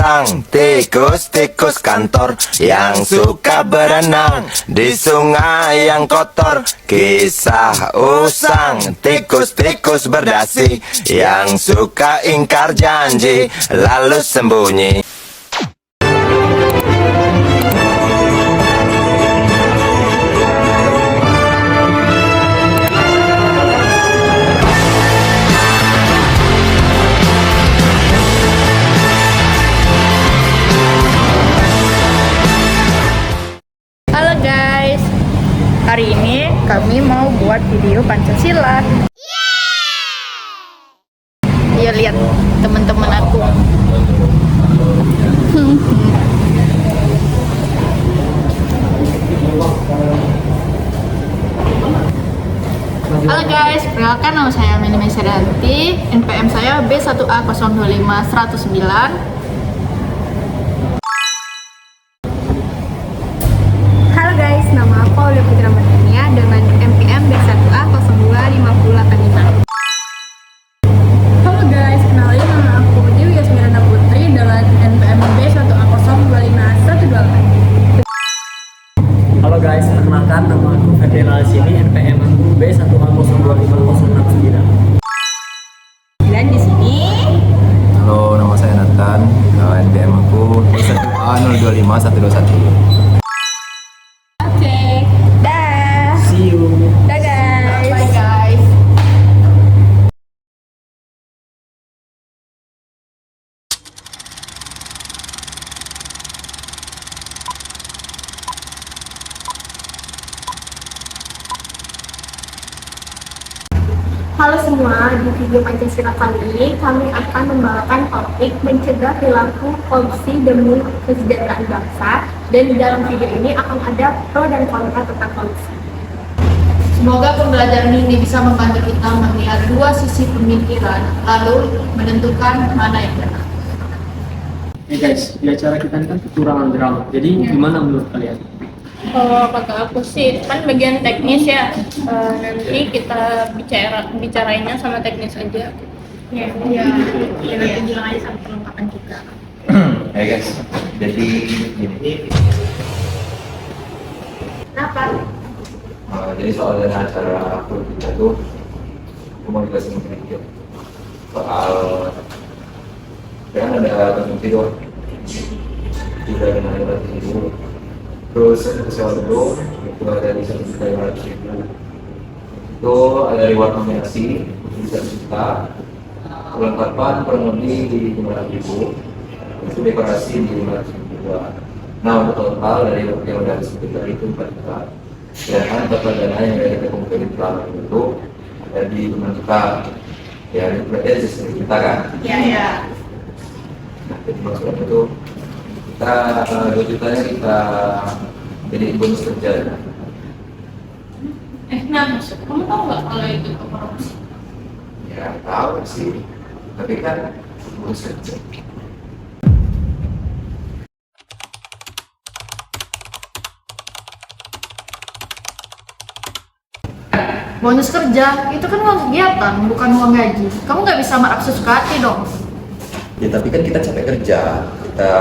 usang, tikus-tikus kantor yang suka berenang di sungai yang kotor. Kisah usang, tikus-tikus berdasi yang suka ingkar janji lalu sembunyi. Halo guys, hari ini kami mau buat video Pancasila. Ya lihat teman-teman aku. Halo guys, perkenalkan nama saya Mini Mesedanti, NPM saya B1A025109. Halo guys, nama aku Aulia Putra Martania dengan MPM B1A025085. Halo guys, kenalin nama aku Dewi Yasmirana Putri dengan NPM B1A025128. Halo guys, perkenalkan nama aku Ferdinand Sini, NPM aku B1A025069. Dan di sini Halo, nama saya Nathan, NPM aku B1A025121. dah. See you. Dah guys. Bye guys. Halo semua, di video Pancasila kali ini kami akan membawakan topik mencegah perilaku korupsi demi kesejahteraan bangsa, dan di dalam video ini akan ada pro dan kontra tentang korupsi. Semoga pembelajaran ini bisa membantu kita melihat dua sisi pemikiran, lalu menentukan mana yang benar. Guys, di acara kita ini kan kekurangan drama. Jadi gimana menurut kalian? Kalau kata aku sih, kan bagian teknis ya. Nanti kita bicarainnya sama teknis aja. Ya, nanti bilang aja sama perlengkapan kita. Hey guys, jadi gini. Kenapa? Jadi soal dari acara aku kita tuh, aku mau jelasin sedikit soal kan ada konsumsi doang, tidak ada dulu. Terus soal dulu itu ada di 1.500.000. Itu ada reward nominasi bisa juta, perlengkapan kurang lebih di 500.000, itu dekorasi di 500.000 juga. Nah untuk total dari yang udah disebut tadi itu 4 juta. Ya kan total dana yang kita kumpulin selama itu ada di 5 juta. Ya itu berarti ada 10 juta kan? Ya. Nah jadi maksudnya itu kita 2 jutanya kita jadi bonus kerja. Nah, kamu tahu nggak kalau itu korupsi? Ya tahu sih, tapi kan bonus kerja. Bonus kerja itu kan uang kegiatan, bukan uang gaji. Kamu nggak bisa marah sesuka hati dong. Ya tapi kan kita capek kerja, kita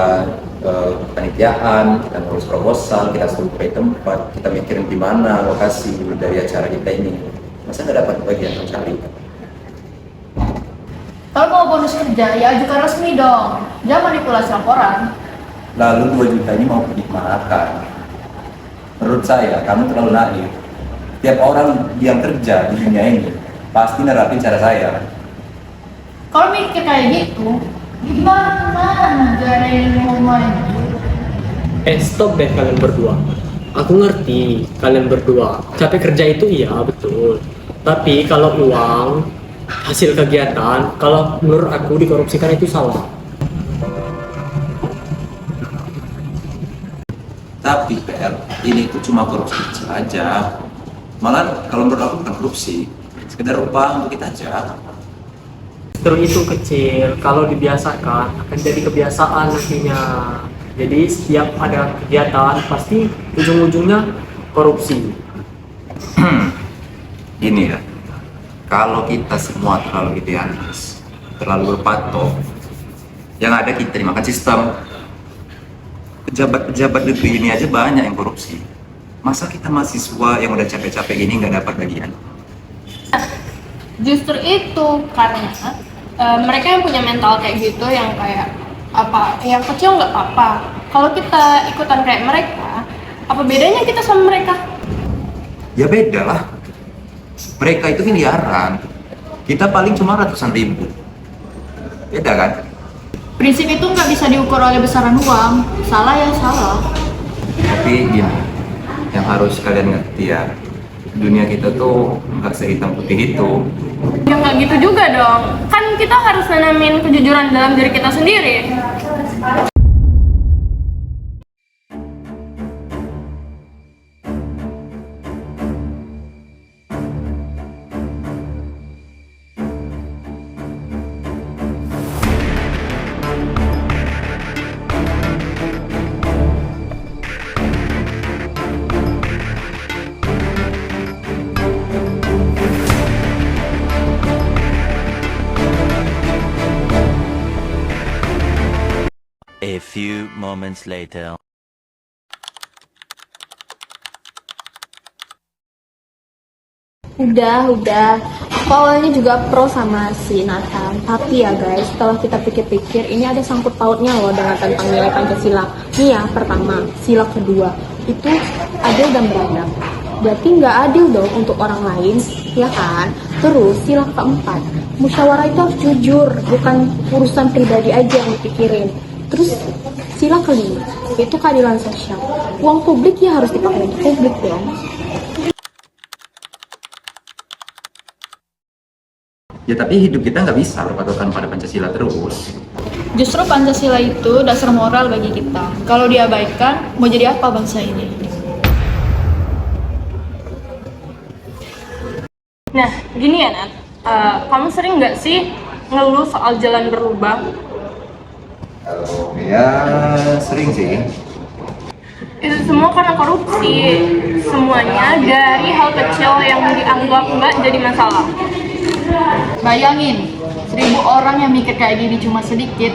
kepanitiaan, kita ngurus proposal, kita survei tempat, kita mikirin di mana lokasi dari acara kita ini. Masa nggak dapat bagian sama sekali? Kalau mau bonus kerja, ya ajukan resmi dong. Jangan manipulasi laporan. Lalu 2 juta ini mau dimanfaatkan. Menurut saya, kamu terlalu naif. Tiap orang yang kerja di dunia ini pasti nerapin cara saya. Kalau mikir kayak gitu, gimana negara yang mau main? Stop deh kalian berdua. Aku ngerti kalian berdua capek kerja itu iya betul. Tapi kalau uang hasil kegiatan, kalau menurut aku dikorupsikan itu salah. Tapi PR ini tuh cuma korupsi kecil aja. Malah kalau menurut aku bukan korupsi, sekedar upah untuk kita aja. Terus itu kecil, kalau dibiasakan akan jadi kebiasaan nantinya. Jadi setiap ada kegiatan pasti ujung-ujungnya korupsi. Ini ya, kalau kita semua terlalu idealis, terlalu berpatok, Yang ada kita dimakan sistem. Pejabat-pejabat negeri ini aja banyak yang korupsi. Masa kita mahasiswa yang udah capek-capek gini nggak dapat bagian? Justru itu karena mereka yang punya mental kayak gitu, yang kayak apa, yang kecil nggak apa-apa. Kalau kita ikutan kayak mereka, apa bedanya kita sama mereka? Ya beda lah. Mereka itu miliaran. Kita paling cuma ratusan ribu. Beda kan? Prinsip itu nggak bisa diukur oleh besaran uang. Salah ya salah. Tapi gini, yang harus kalian ngerti ya, dunia kita tuh nggak sehitam putih itu. Ya nggak gitu juga dong. Kan kita harus nanamin kejujuran dalam diri kita sendiri. A few moments later. Udah. Aku awalnya juga pro sama si Nathan. Tapi ya guys, setelah kita pikir-pikir, ini ada sangkut pautnya loh dengan tentang nilai Pancasila. Nih ya, pertama, sila kedua. Itu adil dan beradab. Berarti nggak adil dong untuk orang lain, ya kan? Terus sila keempat, musyawarah itu harus jujur, bukan urusan pribadi aja yang dipikirin. Terus sila kelima, itu keadilan sosial. Uang publik ya harus dipakai untuk publik dong. Ya tapi hidup kita nggak bisa berpatokan pada Pancasila terus. Justru Pancasila itu dasar moral bagi kita. Kalau diabaikan, mau jadi apa bangsa ini? Nah, gini ya Nat, kamu sering nggak sih ngeluh soal jalan berlubang? Kalau ya sering sih. Itu semua karena korupsi. Semuanya dari hal kecil yang dianggap nggak jadi masalah. Bayangin, 1000 orang yang mikir kayak gini cuma sedikit,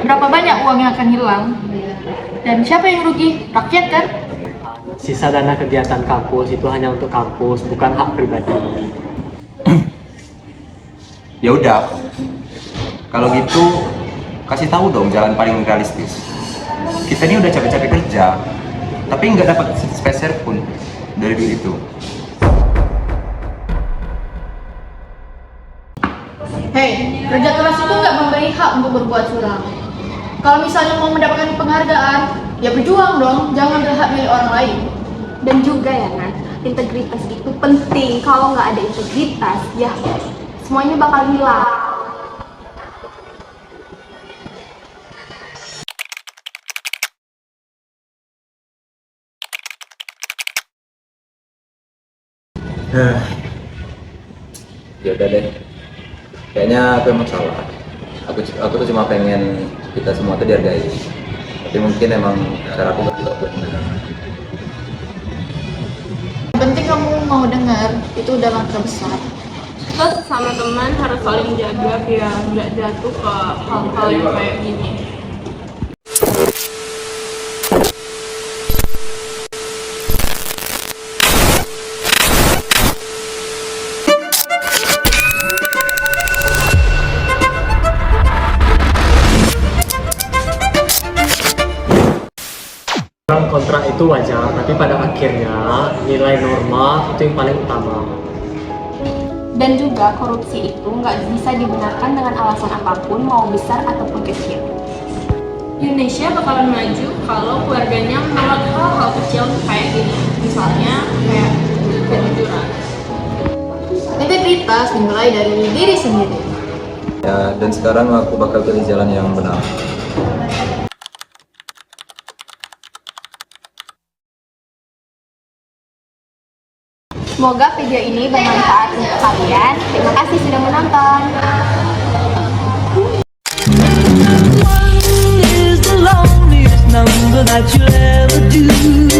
berapa banyak uang yang akan hilang? Dan siapa yang rugi? Rakyat kan? Sisa dana kegiatan kampus itu hanya untuk kampus, bukan hak pribadi. Ya udah, kalau gitu kasih tahu dong jalan paling realistis. Kita ini udah capek-capek kerja, tapi nggak dapat sepeser pun dari duit itu. Hei, kerja keras itu nggak memberi hak untuk berbuat curang. Kalau misalnya mau mendapatkan penghargaan, ya berjuang dong, jangan berhak milik orang lain. Dan juga ya Nat, integritas itu penting. Kalau nggak ada integritas, ya semuanya bakal hilang. Ya udah deh, kayaknya aku emang salah. Aku tuh cuma pengen kita semua tuh dihargai, tapi mungkin emang cara aku tidak benar. Yang penting kamu mau dengar, itu udah langkah besar. Kita sama teman harus saling jaga biar nggak jatuh ke hal-hal yang kayak gini. Kontrak itu wajar, tapi pada akhirnya nilai norma itu yang paling utama. Dan juga korupsi itu nggak bisa dibenarkan dengan alasan apapun, mau besar ataupun kecil. Indonesia bakalan maju kalau keluarganya menolak hal-hal kecil kayak gini. Misalnya kayak kejujuran. Integritas dimulai dari diri sendiri. Ya, dan sekarang aku bakal pilih jalan yang benar. Semoga video ini bermanfaat untuk kalian. Terima kasih sudah menonton. One is the loneliest number that you'll ever do.